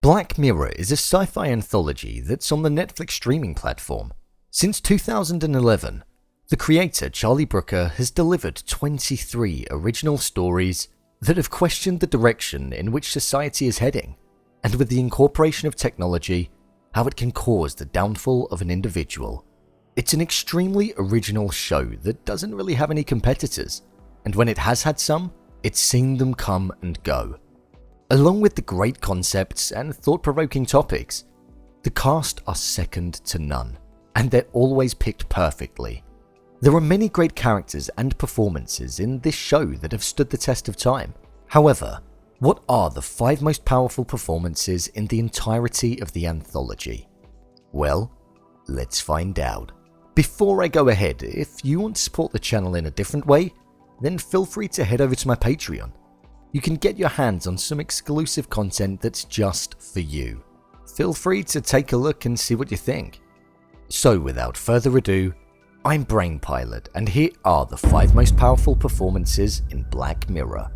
Black Mirror is a sci-fi anthology that's on the Netflix streaming platform. Since 2011, the creator Charlie Brooker has delivered 23 original stories that have questioned the direction in which society is heading, and with the incorporation of technology, how it can cause the downfall of an individual. It's an extremely original show that doesn't really have any competitors, and when it has had some, it's seen them come and go. Along with the great concepts and thought-provoking topics, the cast are second to none, and they're always picked perfectly. There are many great characters and performances in this show that have stood the test of time. However, what are the 5 most powerful performances in the entirety of the anthology? Well, let's find out. Before I go ahead, if you want to support the channel in a different way, then feel free to head over to my Patreon. You can get your hands on some exclusive content that's just for you. Feel free to take a look and see what you think. So without further ado, I'm Brain Pilot, and here are the 5 most powerful performances in Black Mirror.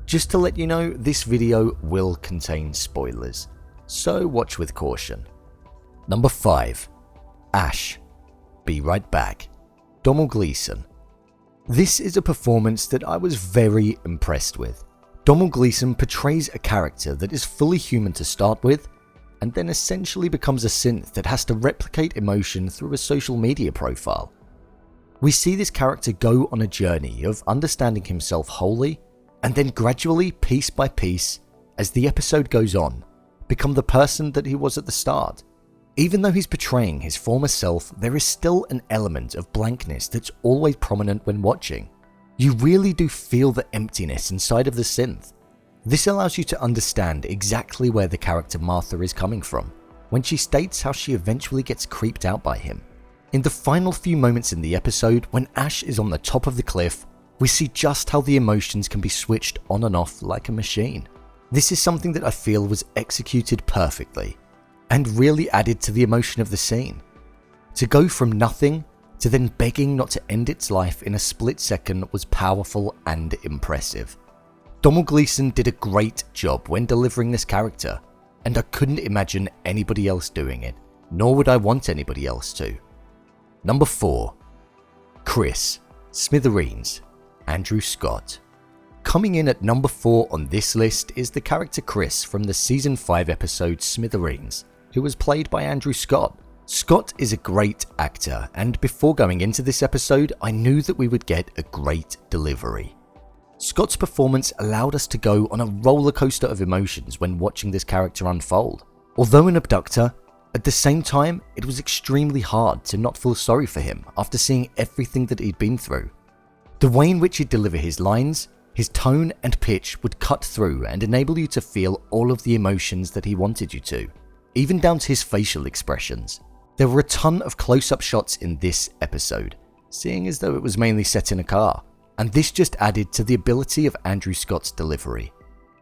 Just to let you know, this video will contain spoilers, so watch with caution. Number 5. Ash. Be right back. Domhnall Gleeson. This is a performance that I was very impressed with. Domhnall Gleeson portrays a character that is fully human to start with, and then essentially becomes a synth that has to replicate emotion through a social media profile. We see this character go on a journey of understanding himself wholly, and then gradually, piece by piece, as the episode goes on, become the person that he was at the start. Even though he's portraying his former self, there is still an element of blankness that's always prominent when watching. You really do feel the emptiness inside of the synth. This allows you to understand exactly where the character Martha is coming from, when she states how she eventually gets creeped out by him. In the final few moments in the episode, when Ash is on the top of the cliff, we see just how the emotions can be switched on and off like a machine. This is something that I feel was executed perfectly, and really added to the emotion of the scene. To go from nothing to then begging not to end its life in a split second was powerful and impressive. Domhnall Gleeson did a great job when delivering this character, and I couldn't imagine anybody else doing it, nor would I want anybody else to. Number 4. Chris, Smithereens, Andrew Scott. Coming in at number 4 on this list is the character Chris from the Season 5 episode Smithereens, who was played by Andrew Scott. Scott is a great actor, and before going into this episode, I knew that we would get a great delivery. Scott's performance allowed us to go on a roller coaster of emotions when watching this character unfold. Although an abductor, at the same time, it was extremely hard to not feel sorry for him after seeing everything that he'd been through. The way in which he'd deliver his lines, his tone and pitch would cut through and enable you to feel all of the emotions that he wanted you to, even down to his facial expressions. There were a ton of close-up shots in this episode, seeing as though it was mainly set in a car, and this just added to the ability of Andrew Scott's delivery.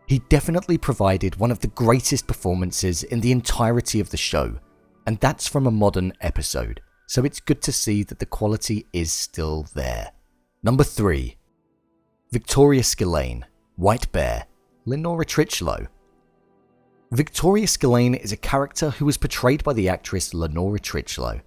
He definitely provided one of the greatest performances in the entirety of the show, and that's from a modern episode, so it's good to see that the quality is still there. Number 3. Victoria Skillane, White Bear, Lenora Tritchlow. Victoria Skillane is a character who was portrayed by the actress Lenora Tritchlow.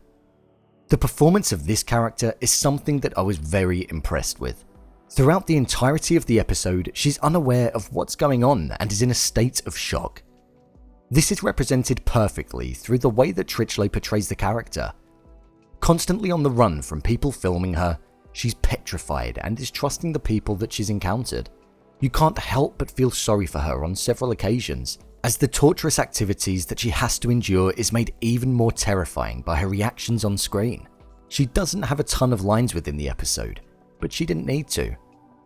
The performance of this character is something that I was very impressed with. Throughout the entirety of the episode, she's unaware of what's going on and is in a state of shock. This is represented perfectly through the way that Tritchlow portrays the character. Constantly on the run from people filming her, she's petrified and is trusting the people that she's encountered. You can't help but feel sorry for her on several occasions, as the torturous activities that she has to endure is made even more terrifying by her reactions on screen. She doesn't have a ton of lines within the episode, but she didn't need to.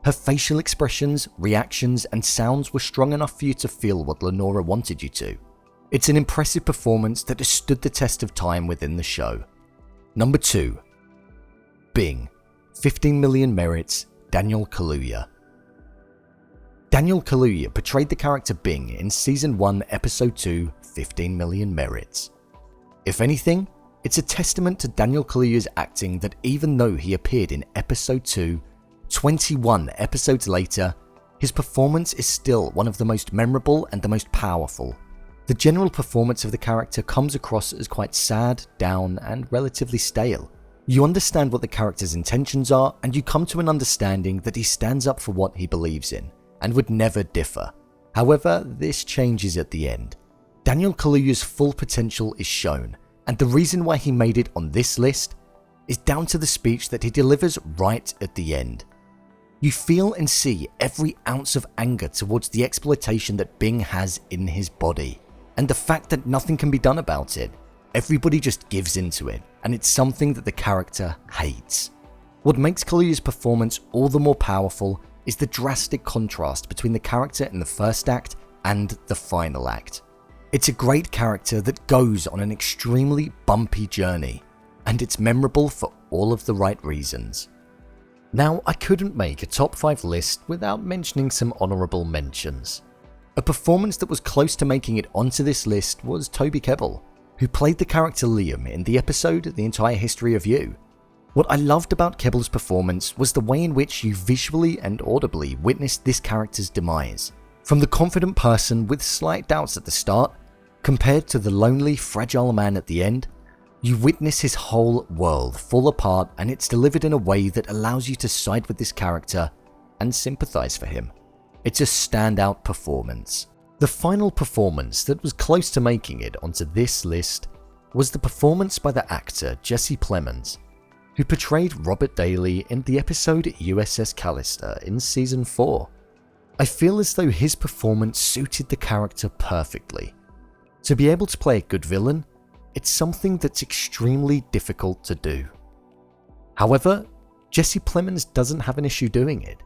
Her facial expressions, reactions, and sounds were strong enough for you to feel what Lenora wanted you to. It's an impressive performance that has stood the test of time within the show. Number 2. Bing, 15 Million Merits, Daniel Kaluuya. Daniel Kaluuya portrayed the character Bing in Season 1, Episode 2, 15 Million Merits. If anything, it's a testament to Daniel Kaluuya's acting that even though he appeared in Episode 2, 21 episodes later, his performance is still one of the most memorable and the most powerful. The general performance of the character comes across as quite sad, down, and relatively stale. You understand what the character's intentions are, and you come to an understanding that he stands up for what he believes in, and would never differ. However, this changes at the end. Daniel Kaluuya's full potential is shown, and the reason why he made it on this list is down to the speech that he delivers right at the end. You feel and see every ounce of anger towards the exploitation that Bing has in his body, and the fact that nothing can be done about it. Everybody just gives into it, and it's something that the character hates. What makes Kaluuya's performance all the more powerful is the drastic contrast between the character in the first act and the final act. It's a great character that goes on an extremely bumpy journey, and it's memorable for all of the right reasons. Now, I couldn't make a top 5 list without mentioning some honourable mentions. A performance that was close to making it onto this list was Toby Kebbell, who played the character Liam in the episode The Entire History of You. What I loved about Kebbell's performance was the way in which you visually and audibly witnessed this character's demise. From the confident person with slight doubts at the start, compared to the lonely, fragile man at the end, you witness his whole world fall apart, and it's delivered in a way that allows you to side with this character and sympathize for him. It's a standout performance. The final performance that was close to making it onto this list was the performance by the actor Jesse Plemons, who portrayed Robert Daly in the episode USS Callister in Season 4. I feel as though his performance suited the character perfectly. To be able to play a good villain, it's something that's extremely difficult to do. However, Jesse Plemons doesn't have an issue doing it.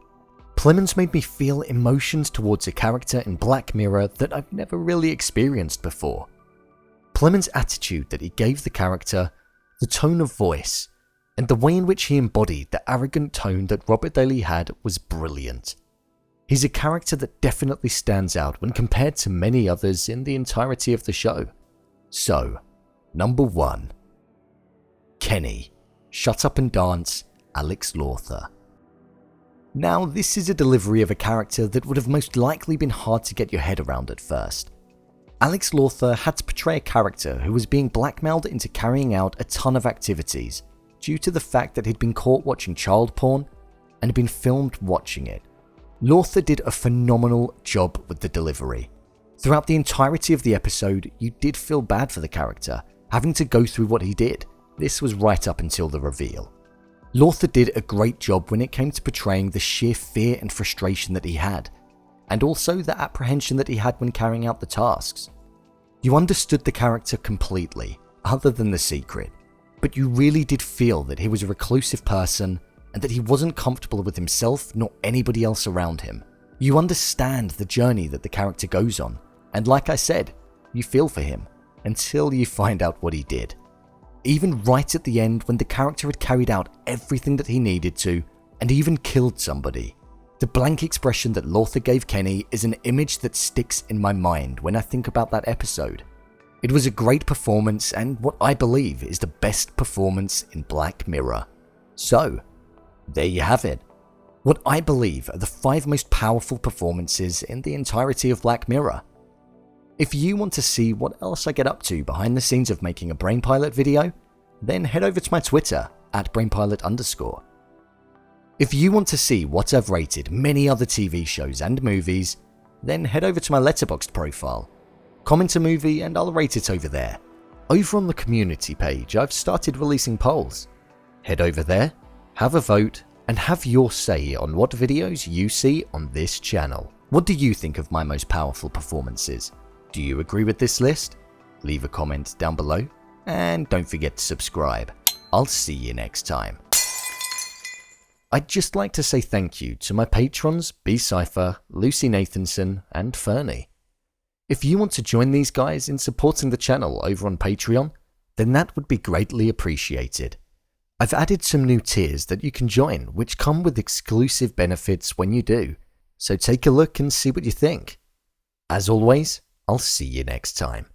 Plemons made me feel emotions towards a character in Black Mirror that I've never really experienced before. Plemons' attitude that he gave the character, the tone of voice, and the way in which he embodied the arrogant tone that Robert Daly had was brilliant. He's a character that definitely stands out when compared to many others in the entirety of the show. So, number 1. Kenny, Shut Up and Dance, Alex Lawther. Now, this is a delivery of a character that would have most likely been hard to get your head around at first. Alex Lawther had to portray a character who was being blackmailed into carrying out a ton of activities due to the fact that he'd been caught watching child porn and had been filmed watching it. Lawther did a phenomenal job with the delivery. Throughout the entirety of the episode, you did feel bad for the character, having to go through what he did. This was right up until the reveal. Lawther did a great job when it came to portraying the sheer fear and frustration that he had, and also the apprehension that he had when carrying out the tasks. You understood the character completely, other than the secret, but you really did feel that he was a reclusive person and that he wasn't comfortable with himself nor anybody else around him. You understand the journey that the character goes on, and like I said, you feel for him until you find out what he did. Even right at the end, when the character had carried out everything that he needed to and even killed somebody, the blank expression that Lawther gave Kenny is an image that sticks in my mind when I think about that episode. It was a great performance and what I believe is the best performance in Black Mirror. So, there you have it. What I believe are the 5 most powerful performances in the entirety of Black Mirror. If you want to see what else I get up to behind the scenes of making a Brainpilot video, then head over to my Twitter @Brainpilot_. If you want to see what I've rated many other TV shows and movies, then head over to my Letterboxd profile. Comment a movie and I'll rate it over there. Over on the community page, I've started releasing polls. Head over there, have a vote, and have your say on what videos you see on this channel. What do you think of my most powerful performances? Do you agree with this list? Leave a comment down below, and don't forget to subscribe. I'll see you next time. I'd just like to say thank you to my patrons B-Cypher, Lucy Nathanson, and Fernie. If you want to join these guys in supporting the channel over on Patreon, then that would be greatly appreciated. I've added some new tiers that you can join, which come with exclusive benefits when you do, so take a look and see what you think. As always, I'll see you next time.